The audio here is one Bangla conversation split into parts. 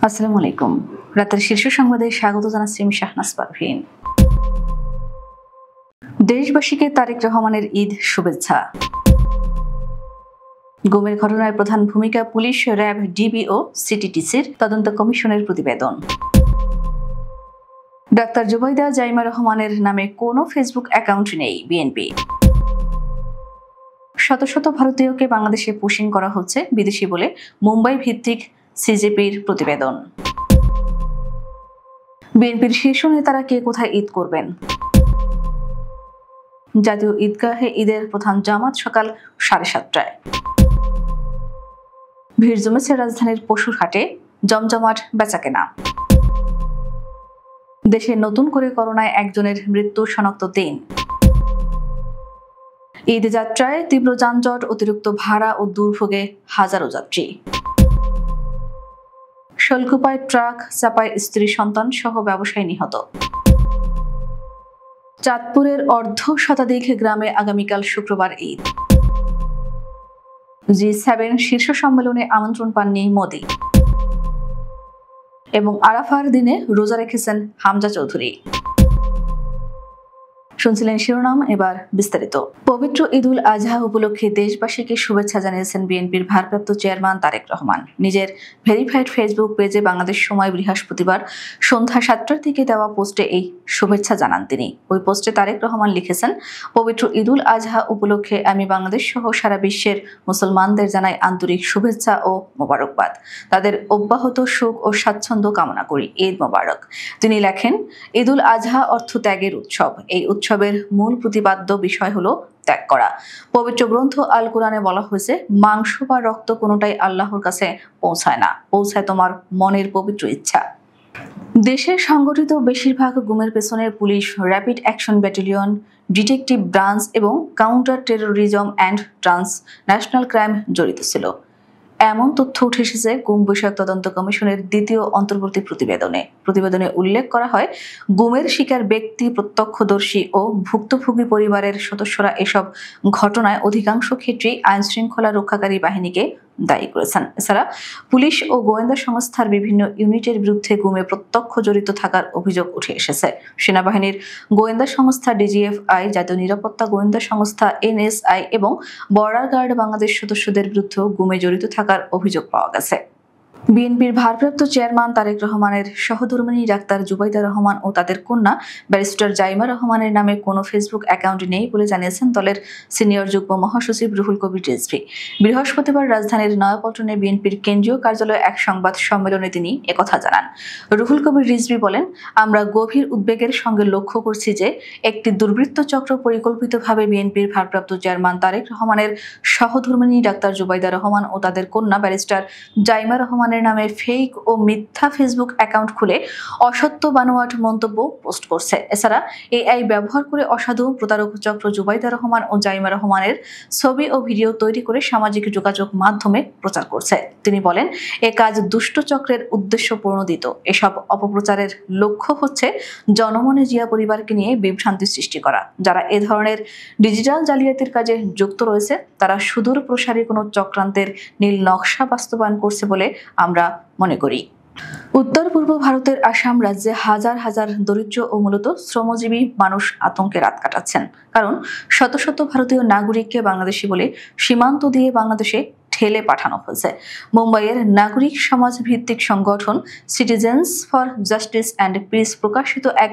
আসসালামু আলাইকুম। রাতের শীর্ষ সংবাদে স্বাগত জানাচ্ছি আমি শাহনাজ পারভীন। দেশবাসীকে তারেক রহমানের ঈদ শুভেচ্ছা। গুমের ঘটনায় প্রধান ভূমিকা পুলিশ, র্যাব, ডিবি ও সিটিটিসির তদন্ত কমিশনের প্রতিবেদন। ডাক্তার জুবাইদা জাইমা রহমানের নামে কোনো ফেসবুক অ্যাকাউন্ট নেই বিএনপি। শত শত ভারতীয়কে বাংলাদেশে পুশিং করা হচ্ছে বিদেশি বলে মুম্বাই ভিত্তিক সিজেপির প্রতিবেদন। বিএনপির শীর্ষ নেতারা কে কোথায় ঈদ করবেন? জাতীয় ঈদগাহে ঈদের প্রধান জামাত সকাল 7:30টায়। ভিড় জমেছে রাজধানীর পশুর হাটে, জমজমাট বেচাকেনা। দেশে নতুন করে করোনায় একজনের মৃত্যু শনাক্ত 3। ঈদ যাত্রায় তীব্র যানজট, অতিরিক্ত ভাড়া ও দুর্ভোগে হাজারো যাত্রী। শৈলকুপায় ট্রাক চাপায় স্ত্রী সন্তান সহ ব্যবসায়ী নিহত। চাঁদপুরের অর্ধ শতাধিক গ্রামে আগামীকাল শুক্রবার ঈদ। G7 শীর্ষ সম্মেলনে আমন্ত্রণ পাননি মোদি। এবং আরাফার দিনে রোজা রেখেছেন হামজা চৌধুরী। শুনছিলেন শিরোনাম, এবার বিস্তারিত। পবিত্র ঈদুল আজহা উপলক্ষে দেশবাসীকে শুভেচ্ছা জানিয়েছেন বিএনপির ভারপ্রাপ্ত চেয়ারম্যান তারেক রহমান। নিজের ভেরিফাইড ফেসবুক পেজে বাংলাদেশ সময় বৃহস্পতিবার সন্ধ্যা 7টার দিকে দেওয়া পোস্টে এই শুভেচ্ছা জানান তিনি। ওই পোস্টে তারেক রহমান লিখেছেন, পবিত্র ঈদুল আজহা উপলক্ষে আমি বাংলাদেশ সহ সারা বিশ্বের মুসলমানদের জানাই আন্তরিক শুভেচ্ছা ও মোবারকবাদ। তাদের অব্যাহত সুখ ও স্বাচ্ছন্দ্য কামনা করি। ঈদ মোবারক। তিনি লেখেন, ঈদুল আজহা অর্থ ত্যাগের উৎসব। এই উৎসবের মূল প্রতিপাদ্য বিষয় হলো ত্যাগ করা। পবিত্র গ্রন্থ আল কোরআনে বলা হয়েছে, মাংস বা রক্ত কোনোটাই আল্লাহর কাছে পৌঁছায় না, পৌঁছায় তোমার মনের পবিত্র ইচ্ছা। দেশের সংগঠিত বেশিরভাগ গুমের পেছনে police, rapid action battalion, detective branch এবং counter terrorism and transnational crime জড়িত ছিল। এমন তথ্য উঠে এসেছে গুম বিষয়ক তদন্ত কমিশনের দ্বিতীয় অন্তর্বর্তী প্রতিবেদনে উল্লেখ করা হয়, গুমের শিকার ব্যক্তি, প্রত্যক্ষদর্শী ও ভুক্তভোগী পরিবারের সদস্যরা এসব ঘটনায় অধিকাংশ ক্ষেত্রেই আইন শৃঙ্খলা রক্ষাকারী বাহিনীকে দায়ী করেছেন। এছাড়া পুলিশ ও গোয়েন্দা সংস্থার বিভিন্ন ইউনিটের বিরুদ্ধে গুমে প্রত্যক্ষ জড়িত থাকার অভিযোগ উঠে এসেছে। সেনাবাহিনীর গোয়েন্দা সংস্থা ডিজিএফআই, জাতীয় নিরাপত্তা গোয়েন্দা সংস্থা এনএসআই এবং বর্ডার গার্ড বাংলাদেশ সদস্যদের বিরুদ্ধেও গুমে জড়িত থাকার অভিযোগ পাওয়া গেছে। বিএনপির ভারপ্রাপ্ত চেয়ারম্যান তারেক রহমানের সহধর্মিণী ডাক্তার জুবাইদা রহমান ও তাদের কন্যা ব্যারিস্টার জাইমা রহমানের নামে কোনো ফেসবুক অ্যাকাউন্ট নেই বলে জানিয়েছেন দলের সিনিয়র যুগ্ম মহাসচিব রুহুল কবির রিজভী। বৃহস্পতিবার রাজধানীর নয়াপল্টনে বিএনপির কেন্দ্রীয় কার্যালয়ে এক সংবাদ সম্মেলনে তিনি একথা জানান। রুহুল কবির রিজভী বলেন, আমরা গভীর উদ্বেগের সঙ্গে লক্ষ্য করছি যে একটি দুর্বৃত্ত চক্র পরিকল্পিতভাবে বিএনপির ভারপ্রাপ্ত চেয়ারম্যান তারেক রহমানের সহধর্মিণী ডাক্তার জুবাইদা রহমান ও তাদের কন্যা ব্যারিস্টার জাইমা রহমান নামে ফেক ও মিথ্যা ফেসবুক অ্যাকাউন্ট খুলে অসত্য বানোয়াট মন্তব্য পোস্ট করছে। এছাড়া এআই ব্যবহার করে অসাধু প্রতারক চক্র জুবাইদা রহমান ও জাইমা রহমানের ছবি ও ভিডিও তৈরি করে সামাজিক যোগাযোগ মাধ্যমে প্রচার করছে। তিনি বলেন, এ কাজ দুষ্ট চক্রের উদ্দেশ্য প্রণোদিত। এসব অপপ্রচারের লক্ষ্য হচ্ছে জনমনে জিয়া পরিবারকে নিয়ে বিভ্রান্তি সৃষ্টি করা। যারা এ ধরনের ডিজিটাল জালিয়াতির কাজে যুক্ত রয়েছে তারা সুদূর প্রসারী কোনো চক্রান্তের নীল নকশা বাস্তবায়ন করছে বলে আমরা মনে করি। উত্তর পূর্ব ভারতের আসাম রাজ্যে হাজার হাজার দরিদ্র ও মূলত শ্রমজীবী মানুষ আতঙ্কে রাত কাটাচ্ছেন, কারণ শত শত ভারতীয় নাগরিককে বাংলাদেশি বলে সীমান্ত দিয়ে বাংলাদেশে ঠেলে পাঠানো হয়েছে। মুম্বাইয়ের নাগরিক সমাজ ভিত্তিক সংগঠন citizens for justice and piece প্রকাশিত এক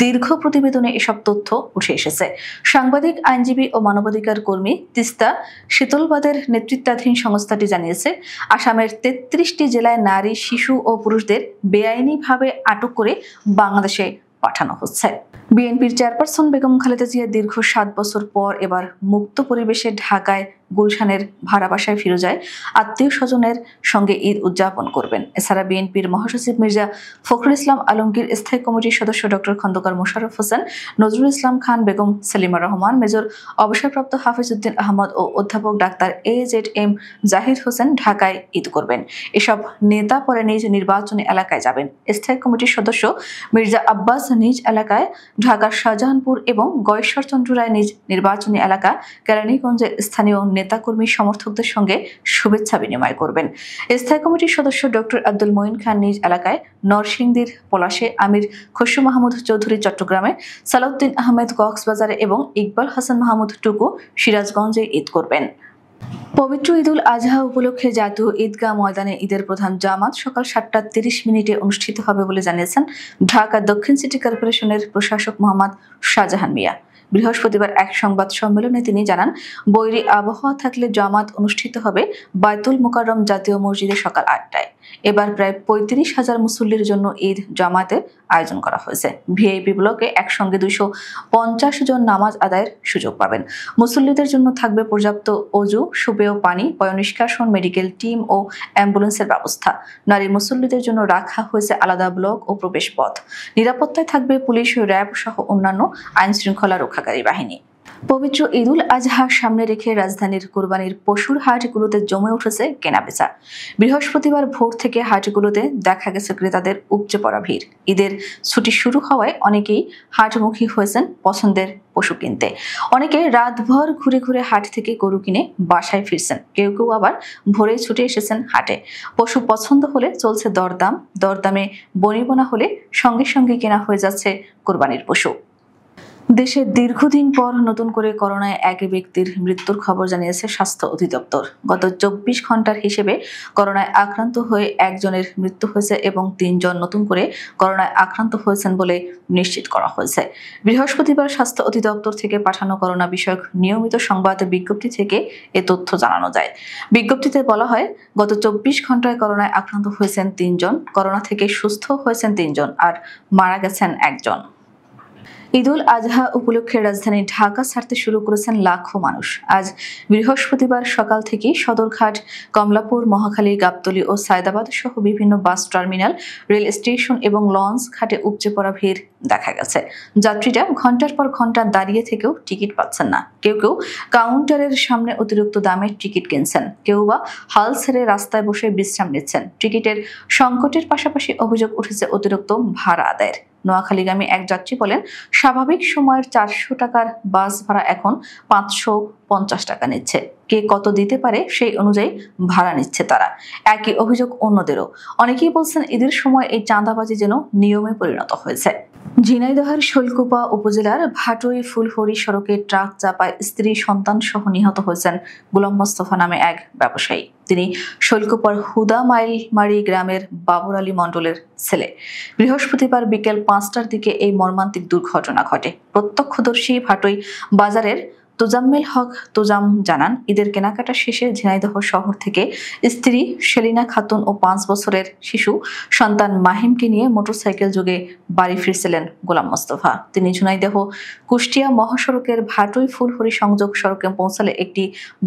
দীর্ঘ প্রতিবেদনে এসব তথ্য উঠে এসেছে। সাংবাদিক, আইনজীবী ও মানবাধিকার কর্মী তিস্তা শীতলবাদের নেতৃত্বাধীন সংস্থাটি জানিয়েছে, আসামের 33টি জেলায় নারী, শিশু ও পুরুষদের বেআইনিভাবে আটক করে বাংলাদেশে পাঠানো হচ্ছে। বিএনপির চেয়ারপারসন বেগম খালেদা জিয়া দীর্ঘ 7 বছর পর এবার মুক্ত পরিবেশে ঢাকায় গুলশানের ভাড়া বাসায় ফিরে যায় আত্মীয় স্বজনের সঙ্গে ঈদ উদযাপন করবেন। এছাড়া বিএনপির মহাসচিব মির্জা ফখরুল ইসলাম আলমগীর, স্থায়ী কমিটির সদস্য ডক্টর খন্দকার মোশাররফ হোসেন, নজরুল ইসলাম খান, বেগম সেলিমা রহমান, মেজর অবসরপ্রাপ্ত হাফিজ উদ্দিন আহমদ ও অধ্যাপক ডাক্তার AZM জাহিদ হোসেন ঢাকায় ঈদ করবেন। এসব নেতা পরে নিজ নির্বাচনী এলাকায় যাবেন। স্থায়ী কমিটির সদস্য মির্জা আব্বাস নিজ এলাকায়, ঢাকার শাহজাহানপুর এবং গয়েশ্বরচন্দ্র রায় নিজ নির্বাচনী এলাকা কেরানীগঞ্জে স্থানীয় নেতাকর্মী সমর্থকদের সঙ্গে শুভেচ্ছা বিনিময় করবেন। স্থায়ী কমিটির সদস্য ডক্টর আব্দুল মঈন খান নিজ এলাকায়, নরসিংদীর পলাশে, আমির খসরু মাহমুদ চৌধুরী চট্টগ্রামে, সালাউদ্দিন আহমেদ কক্সবাজারে এবং ইকবাল হাসান মাহমুদ টুকু সিরাজগঞ্জে ঈদ করবেন। পবিত্র ঈদুল আজহা উপলক্ষে জাতীয় ঈদগাহ ময়দানে ঈদের প্রধান জামাত সকাল 7:30 অনুষ্ঠিত হবে বলে জানিয়েছেন ঢাকা দক্ষিণ সিটি কর্পোরেশনের প্রশাসক মোহাম্মদ শাহজাহান মিয়া। বৃহস্পতিবার এক সংবাদ সম্মেলনে তিনি জানান, বৈরী আবহাওয়া থাকলে জামাত অনুষ্ঠিত হবে বায়তুল মোকাররম জাতীয় মসজিদে সকাল 8টায়। এবার প্রায় 35,000 মুসল্লির জন্য ঈদ জামাতের আয়োজন করা হয়েছে। ভিআইপি ব্লকে একসঙ্গে 250 জন নামাজ আদায়ের সুযোগ পাবেন। মুসল্লিদের জন্য থাকবে পর্যাপ্ত অজু, সুপেয় পানি, পয়ঃনিষ্কাশন, মেডিকেল টিম ও অ্যাম্বুলেন্সের ব্যবস্থা। নারী মুসল্লিদের জন্য রাখা হয়েছে আলাদা ব্লক ও প্রবেশ পথ। নিরাপত্তায় থাকবে পুলিশ, র্যাব সহ অন্যান্য আইন শৃঙ্খলা রক্ষাকারী বাহিনী। পবিত্র ঈদুল আজহা সামনে রেখে রাজধানীর কোরবানির পশুর হাটগুলোতে জমে উঠেছে কেনাবেচা। বৃহস্পতিবার ভোর থেকে হাটগুলোতে দেখা গেছে ক্রেতাদের উপচে পড়া ভিড়। ঈদের ছুটি শুরু হওয়ায় অনেকেই হাটমুখী হয়েছেন পছন্দের পশু কিনতে। অনেকে রাতভর ঘুরে ঘুরে হাট থেকে গরু কিনে বাসায় ফিরছেন। কেউ কেউ আবার ভোরেই ছুটে এসেছেন হাটে। পশু পছন্দ হলে চলছে দরদাম, দরদামে বনিবনা হলে সঙ্গে সঙ্গে কেনা হয়ে যাচ্ছে কোরবানির পশু। দেশে দীর্ঘদিন পর নতুন করে করোনায় এক ব্যক্তির মৃত্যুর খবর জানিয়েছে স্বাস্থ্য অধিদপ্তর। গত 24 ঘন্টার হিসেবে করোনায় আক্রান্ত হয়ে একজনের মৃত্যু হয়েছে এবং 3 জন নতুন করে করোনায় আক্রান্ত হয়েছেন বলে নিশ্চিত করা হয়েছে। বৃহস্পতিবার স্বাস্থ্য অধিদপ্তর থেকে পাঠানো করোনা বিষয়ক নিয়মিত সংবাদ বিজ্ঞপ্তি থেকে এ তথ্য জানানো যায়। বিজ্ঞপ্তিতে বলা হয়, গত 24 ঘন্টায় করোনায় আক্রান্ত হয়েছেন 3 জন, করোনা থেকে সুস্থ হয়েছেন 3 জন আর মারা গেছেন 1 জন। ঈদুল আজহা উপলক্ষে রাজধানী ঢাকা ছাড়তে শুরু করেছেন লাখো মানুষ। আজ বৃহস্পতিবার সকাল থেকেই সদরঘাট, কমলাপুর, মহাখালী, গাবতলী ও সায়দাবাদ সহ বিভিন্ন বাস টার্মিনাল, রেল স্টেশন এবং লঞ্চ ঘাটে উপচে পড়া ভিড় দেখা গেছে। যাত্রীরা ঘন্টার পর ঘন্টা দাঁড়িয়ে থেকেও টিকিট পাচ্ছেন না। কেউ কেউ কাউন্টারের সামনে অতিরিক্ত দামের টিকিট কিনছেন, কেউ বা হাল ছেড়ে রাস্তায় বসে বিশ্রাম নিচ্ছেন। টিকিটের সংকটের পাশাপাশি অভিযোগ উঠেছে অতিরিক্ত ভাড়া আদায়ের। নোয়াখালীগামী এক যাত্রী বলেন, স্বাভাবিক সময়ের 400 টাকার বাস ভাড়া এখন 550 টাকা নিচ্ছে। কে কত দিতে পারে সেই অনুযায়ী ভাড়া নিচ্ছে তারা। একই অভিযোগ অন্যদেরও। অনেকেই বলছেন, ঈদের সময় এই চাঁদাবাজি যেন নিয়মে পরিণত হয়েছে। ঝিনাইদহের শৈলকুপা উপজেলার ভাটুই ফুলহরি সড়কে ট্রাক চাপায় স্ত্রী, সন্তান সহ নিহত হয়েছেন গোলাম মোস্তফা নামে এক ব্যবসায়ী। তিনি শৈলকুপার হুদা মাইলমারি গ্রামের বাবর আলী মণ্ডলের ছেলে। বৃহস্পতিবার বিকেল 5টার দিকে এই মর্মান্তিক দুর্ঘটনা ঘটে। প্রত্যক্ষদর্শী ভাটুই বাজারের তোজাম্মেল হক তোজাম জানান, ঈদের কেনাকাটা শেষে ঝিনাইদহ শহর থেকে স্ত্রী সেলিনা খাতুন ও 5 বছরের শিশু সন্তান মাহিমকে নিয়ে মোটরসাইকেল যোগে বাড়ি ফিরছিলেন গোলাম মোস্তফা। তিনি ঝিনাইদহ কুষ্টিয়া মহাসড়কের ভাটুই ফুলহরি সংযোগ সড়কে পৌঁছালে একটি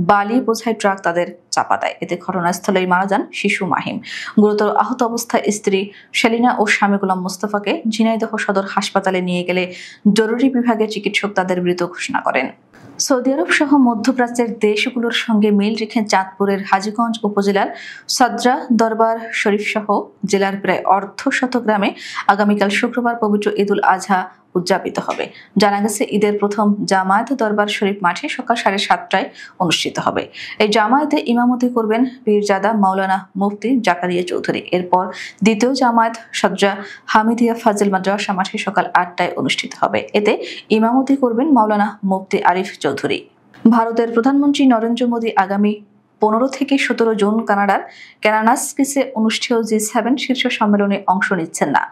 বালি বোঝাই ট্রাক তাদের চাপা দেয়। এতে ঘটনাস্থলেই মারা যান শিশু মাহিম। গুরুতর আহত অবস্থায় স্ত্রী সেলিনা ও স্বামী গোলাম মোস্তফাকে ঝিনাইদহ সদর হাসপাতালে নিয়ে গেলে জরুরি বিভাগের চিকিৎসক তাদের মৃত ঘোষণা করেন। সৌদি আরব সহ মধ্যপ্রাচ্যের দেশগুলোর সঙ্গে মিল রেখে চাঁদপুরের হাজীগঞ্জ উপজেলার সাদরা দরবার শরীফ সহ জেলার প্রায় অর্ধশত গ্রামে আগামীকাল শুক্রবার পবিত্র ঈদুল আজহা উদযাপিত হবে। জানা গেছে, ঈদের প্রথম জামায়াত দরবার শরীফ মাঠে সকাল 7:30টায় অনুষ্ঠিত হবে। এই জামায়াতে ইমামতি করবেন পীরজাদা মাওলানা মুফতি জাকারিয়া চৌধুরী। এরপর দ্বিতীয় জামায়াত সাদরা হামিদিয়া ফাজিল মাদ্রাসা মাঠে সকাল 8টায় অনুষ্ঠিত হবে। এতে ইমামতি করবেন মাওলানা মুফতি আরিফ চৌধুরী। ভারতের প্রধানমন্ত্রী নরেন্দ্র মোদী আগামী 15 থেকে 17 জুন কানাডার ক্যানানাস্কিসে অনুষ্ঠেয় G7 শীর্ষ সম্মেলনে অংশ নিচ্ছেন না।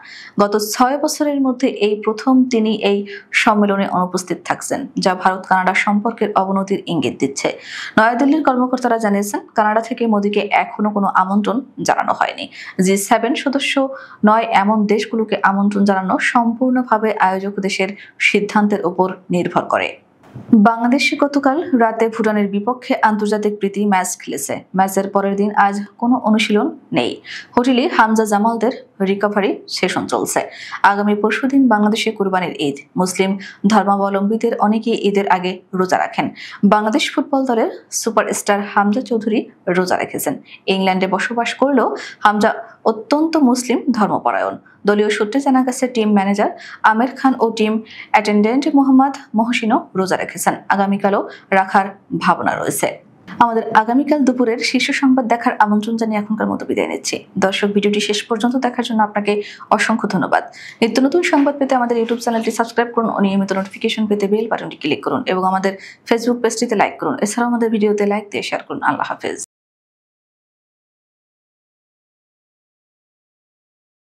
গত 6 বছরের মধ্যে এই প্রথম তিনি এই সম্মেলনে অনুপস্থিত থাকছেন, যা ভারত কানাডা সম্পর্কের অবনতির ইঙ্গিত দিচ্ছে। নয়াদিল্লির কর্মকর্তারা জানিয়েছেন, কানাডা থেকে মোদীকে এখনো কোনো আমন্ত্রণ জানানো হয়নি। G7 সদস্য নয় এমন দেশগুলোকে আমন্ত্রণ জানানো সম্পূর্ণভাবে আয়োজক দেশের সিদ্ধান্তের উপর নির্ভর করে। বাংলাদেশে গতকাল রাতে ভুটানের বিপক্ষে আন্তর্জাতিক প্রীতি ম্যাচ খেলেছে। ম্যাচের পরের দিন আজ কোনো অনুশীলন নেই। হোটেলে হামজা জামালদের রিকভারি সেশন চলছে। আগামী পরশুদিন বাংলাদেশে কুরবানির ঈদ। মুসলিম ধর্মাবলম্বীদের অনেকেই ঈদের আগে রোজা রাখেন। বাংলাদেশ ফুটবল দলের সুপারস্টার হামজা চৌধুরী রোজা রেখেছেন। ইংল্যান্ডে বসবাস করলেও হামজা অত্যন্ত মুসলিম ধর্মপরায়ণ। দলীয় সূত্রে জানা গেছে, টিম ম্যানেজার আমির খান ও টিম অ্যাটেন্ডেন্ট মোহাম্মদ মহসিনও রোজা রেখেছেন। আগামীকালও রাখার ভাবনা রয়েছে। আমাদের আগামীকাল দুপুরের শীর্ষ সংবাদ দেখার আমন্ত্রণ জানিয়ে এখনকার মতো বিদায় নিচ্ছি। দর্শক, ভিডিওটি শেষ পর্যন্ত দেখার জন্য আপনাকে অসংখ্য ধন্যবাদ। নিত্য নতুন সংবাদ পেতে আমাদের ইউটিউব চ্যানেলটি সাবস্ক্রাইব করুন ও নিয়মিত নোটিফিকেশন পেতে বেল বাটনটি ক্লিক করুন এবং আমাদের ফেসবুক পেজটিতে লাইক করুন। এছাড়াও আমাদের ভিডিওতে লাইক দিয়ে শেয়ার করুন। আল্লাহ হাফেজ।